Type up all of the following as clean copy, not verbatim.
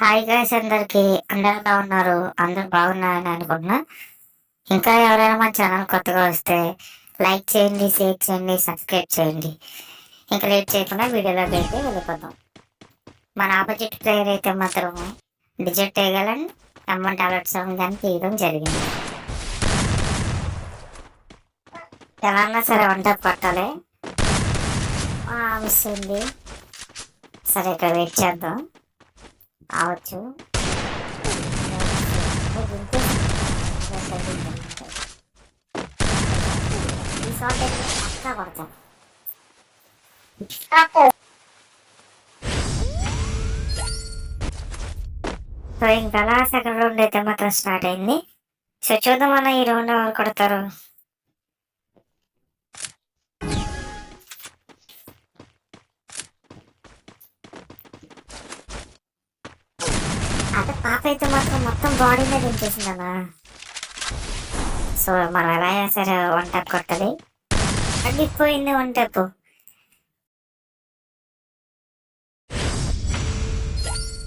Hi guys అందరికి అందరు ఎలా ఉన్నారు? అందరు బాగున్నారని అనుకుంటున్నా. ఇంకా ఎవరైనా మన ఛానల్ కొత్తగా వస్తే లైక్ చేయండి, షేర్ చేయండి, సబ్స్క్రైబ్ చేయండి. ఇంకా లేట్ చేయకుండా వీడియోలోకి అయితే వెళ్ళిపోతాం. మన ఆపోజిట్ ప్లేయర్ అయితే మాత్రం డిజెక్ట్ చేయగలని అమౌంట్ అలర్ట్ సాంగ్ కానీ తీయడం జరిగింది. ఎవరన్నా సరే వంట పట్టాలి. మిస్ అయింది. సరే ఇక్కడ వెయిట్ చేద్దాం. అవచ్చు ఈ షాట్ అయితే పక్కా కొడతాం. సో ఇంకా అలా సెకండ్ రౌండ్ అయితే మాత్రం స్టార్ట్ అయింది. సో చూద్దాం అన్న ఈ రౌండ్ ఎవరు కొడతారు. అదే పాప అయితే మాత్రం మొత్తం బాడీ మీద దించేసింది అన్న. సో మనం ఎలా అయినా సరే వన్ టైప్ కొట్టాలి. అడ్డిపోయింది వన్ టైప్.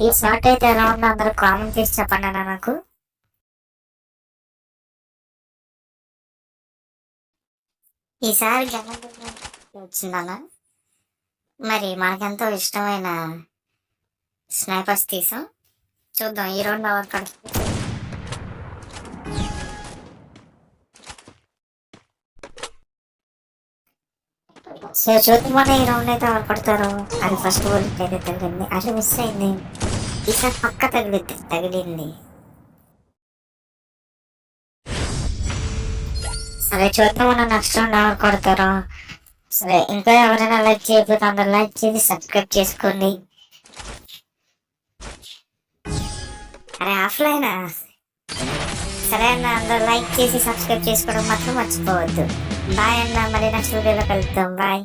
ఈ షాట్ అయితే ఎలా ఉందో అందరూ కామెంట్ చేసి చెప్పండి అన్న నాకు. ఈసారి జగన్ వచ్చిందన్న. మరి మనకెంతో ఇష్టమైన స్నైపర్స్ తీసాం. చూద్దాం ఈ రౌండ్ ఎవరు కడుతుంది. సో చూద్దాం ఈ రౌండ్ అయితే ఎవరు పడతారు. అది ఫస్ట్ బుల్లెట్ అయితే తగిలింది, అది మిస్ అయింది. ఈసారి పక్క తగిలింది. సరే చూద్దాం నెక్స్ట్ రౌండ్ ఎవరు కొడతారు. సరే ఇంకా ఎవరైనా లైక్ చేయకపోతే అందరు లైక్ చేసి సబ్స్క్రైబ్ చేసుకోండి. అరే ఆఫ్లైనా సరే అన్న, అందరు లైక్ చేసి సబ్స్క్రైబ్ చేసుకోవడం మాత్రం మర్చిపోవద్దు. బాయ్ అన్న, మళ్ళీ నెక్స్ట్ వీడియోలో కలుద్దాం. బాయ్.